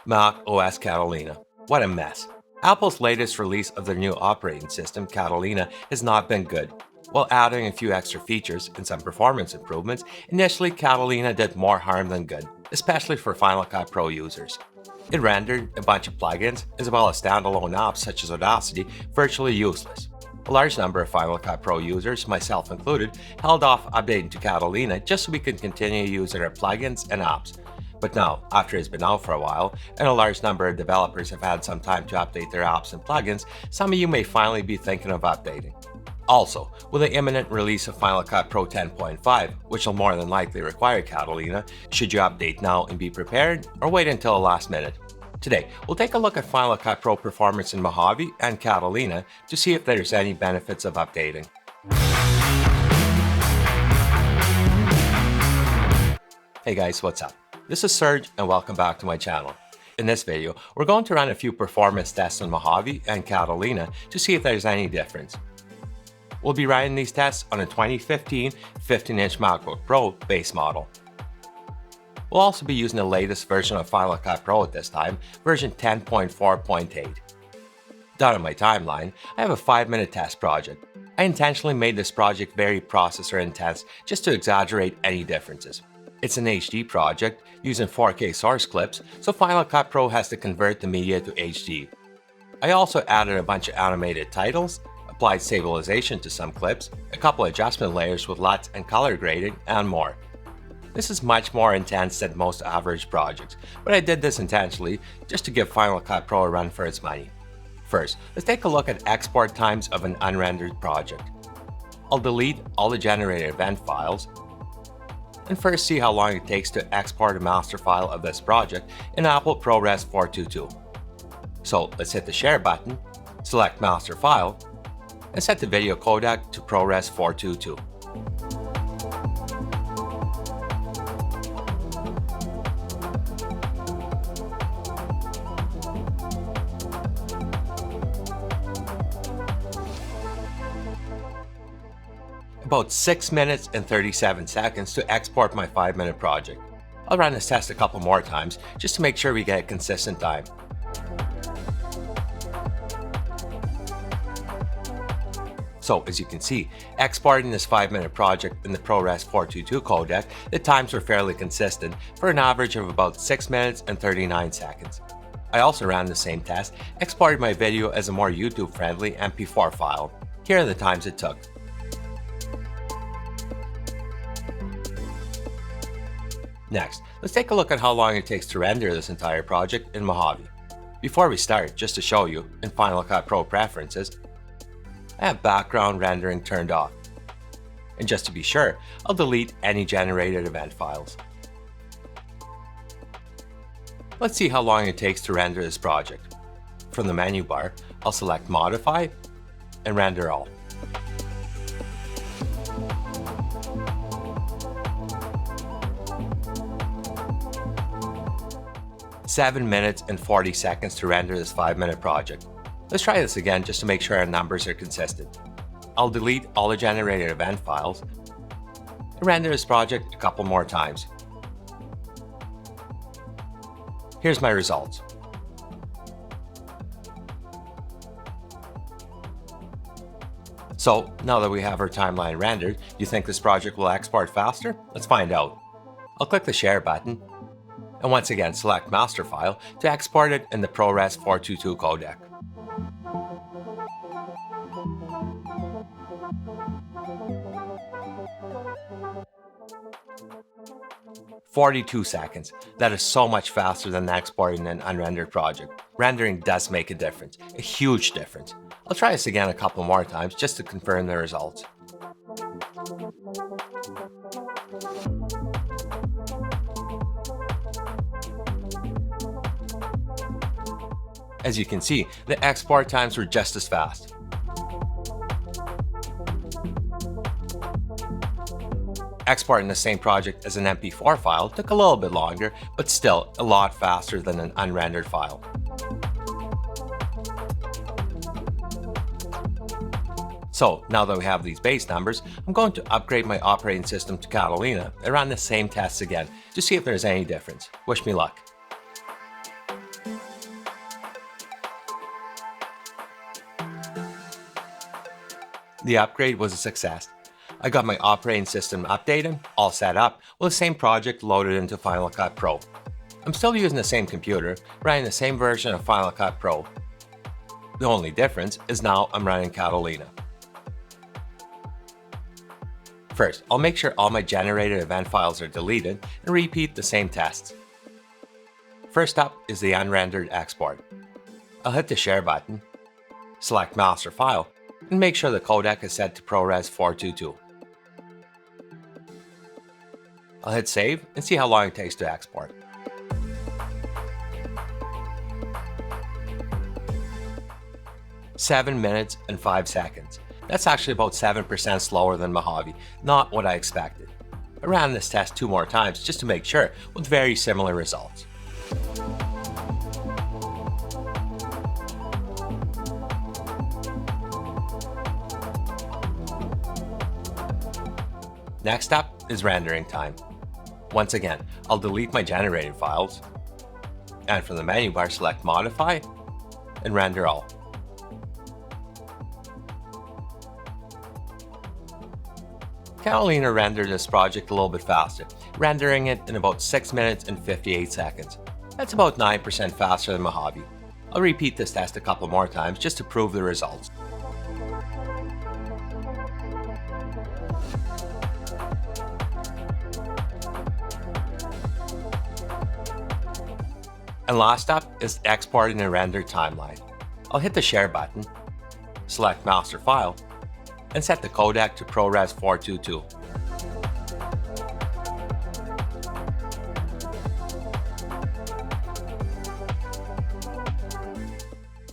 MacOS Catalina. What a mess. Apple's latest release of their new operating system, Catalina, has not been good. While adding a few extra features and some performance improvements, initially Catalina did more harm than good, especially for Final Cut Pro users. It rendered a bunch of plugins, as well as standalone apps such as Audacity, virtually useless. A large number of Final Cut Pro users, myself included, held off updating to Catalina just so we could continue using our plugins and apps. But now, after it's been out for a while, and a large number of developers have had some time to update their apps and plugins, some of you may finally be thinking of updating. Also, with the imminent release of Final Cut Pro 10.5, which will more than likely require Catalina, should you update now and be prepared, or wait until the last minute? Today, we'll take a look at Final Cut Pro performance in Mojave and Catalina to see if there's any benefits of updating. Hey guys, what's up? This is Serge and welcome back to my channel. In this video, we're going to run a few performance tests on Mojave and Catalina to see if there's any difference. We'll be running these tests on a 2015 15-inch MacBook Pro base model. We'll also be using the latest version of Final Cut Pro at this time, version 10.4.8. Down on my timeline, I have a 5-minute test project. I intentionally made this project very processor intense just to exaggerate any differences. It's an HD project using 4K source clips, so Final Cut Pro has to convert the media to HD. I also added a bunch of animated titles, applied stabilization to some clips, a couple adjustment layers with LUTs and color grading, and more. This is much more intense than most average projects, but I did this intentionally just to give Final Cut Pro a run for its money. First, let's take a look at export times of an unrendered project. I'll delete all the generated event files, and first see how long it takes to export a master file of this project in Apple ProRes 422. So let's hit the share button, select master file, and set the video codec to ProRes 422. About 6 minutes and 37 seconds to export my 5-minute project. I'll run this test a couple more times just to make sure we get a consistent time. So as you can see, exporting this 5-minute project in the ProRes 422 codec, the times were fairly consistent for an average of about 6 minutes and 39 seconds. I also ran the same test, exported my video as a more YouTube-friendly MP4 file. Here are the times it took. Next, let's take a look at how long it takes to render this entire project in Mojave. Before we start, just to show you, in Final Cut Pro preferences, I have background rendering turned off. And just to be sure, I'll delete any generated event files. Let's see how long it takes to render this project. From the menu bar, I'll select Modify and Render All. "7 minutes and 40 seconds to render this 5-minute project. Let's try this again just to make sure our numbers are consistent. I'll delete all the generated event files and render this project a couple more times. Here's my results. So now that we have our timeline rendered, do you think this project will export faster? Let's find out. I'll click the share button and once again select master file to export it in the ProRes 422 codec. "42 seconds. That is so much faster than exporting an unrendered project. Rendering does make a difference, a huge difference. I'll try this again a couple more times just to confirm the results. As you can see, the export times were just as fast. Exporting the same project as an MP4 file took a little bit longer, but still a lot faster than an unrendered file. So now that we have these base numbers, I'm going to upgrade my operating system to Catalina and run the same tests again to see if there's any difference. Wish me luck. The upgrade was a success. I got my operating system updated, all set up, with the same project loaded into Final Cut Pro. I'm still using the same computer, running the same version of Final Cut Pro. The only difference is now I'm running Catalina. First, I'll make sure all my generated event files are deleted and repeat the same tests. First up is the unrendered export. I'll hit the Share button, select Master File, and make sure the codec is set to ProRes 422. I'll hit Save and see how long it takes to export. "7 minutes and 5 seconds. That's actually about 7% slower than Mojave, not what I expected. I ran this test 2 more times just to make sure, with very similar results. Next up is rendering time. Once again, I'll delete my generated files, and from the menu bar select Modify and Render All. Catalina rendered this project a little bit faster, rendering it in about 6 minutes and 58 seconds. That's about 9% faster than Mojave. I'll repeat this test a couple more times just to prove the results. And last up is exporting a rendered timeline. I'll hit the Share button, select Master File, and set the codec to ProRes 422.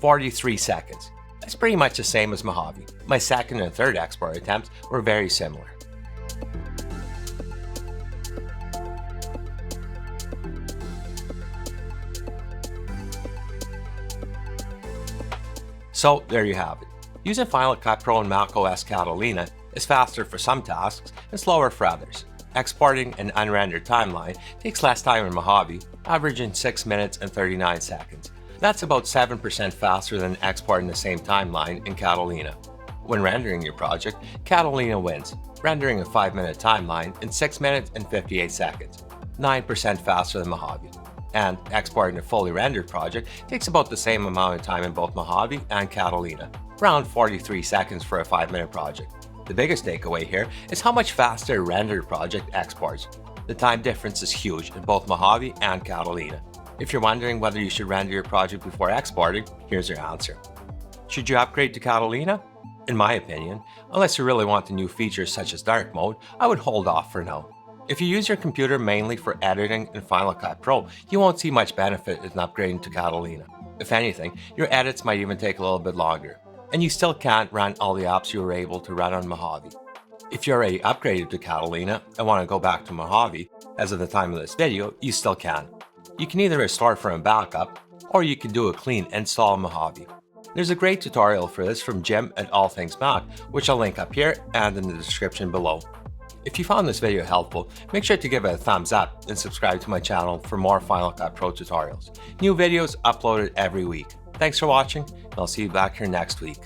"43 seconds. That's pretty much the same as Mojave. My second and third export attempts were very similar. So there you have it. Using Final Cut Pro and macOS Catalina is faster for some tasks and slower for others. Exporting an unrendered timeline takes less time than Mojave, averaging 6 minutes and 39 seconds. That's about 7% faster than exporting the same timeline in Catalina. When rendering your project, Catalina wins, rendering a 5-minute timeline in 6 minutes and 58 seconds, 9% faster than Mojave. And exporting a fully rendered project takes about the same amount of time in both Mojave and Catalina, around 43 seconds for a 5-minute project. The biggest takeaway here is how much faster a rendered project exports. The time difference is huge in both Mojave and Catalina. If you're wondering whether you should render your project before exporting, here's your answer. Should you upgrade to Catalina? In my opinion, unless you really want the new features such as dark mode, I would hold off for now. If you use your computer mainly for editing in Final Cut Pro, you won't see much benefit in upgrading to Catalina. If anything, your edits might even take a little bit longer, and you still can't run all the apps you were able to run on Mojave. If you're already upgraded to Catalina and want to go back to Mojave, as of the time of this video, you still can. You can either restore from a backup, or you can do a clean install in Mojave. There's a great tutorial for this from Jim at All Things Mac, which I'll link up here and in the description below. If you found this video helpful, make sure to give it a thumbs up and subscribe to my channel for more Final Cut Pro tutorials. New videos uploaded every week. Thanks for watching, and I'll see you back here next week.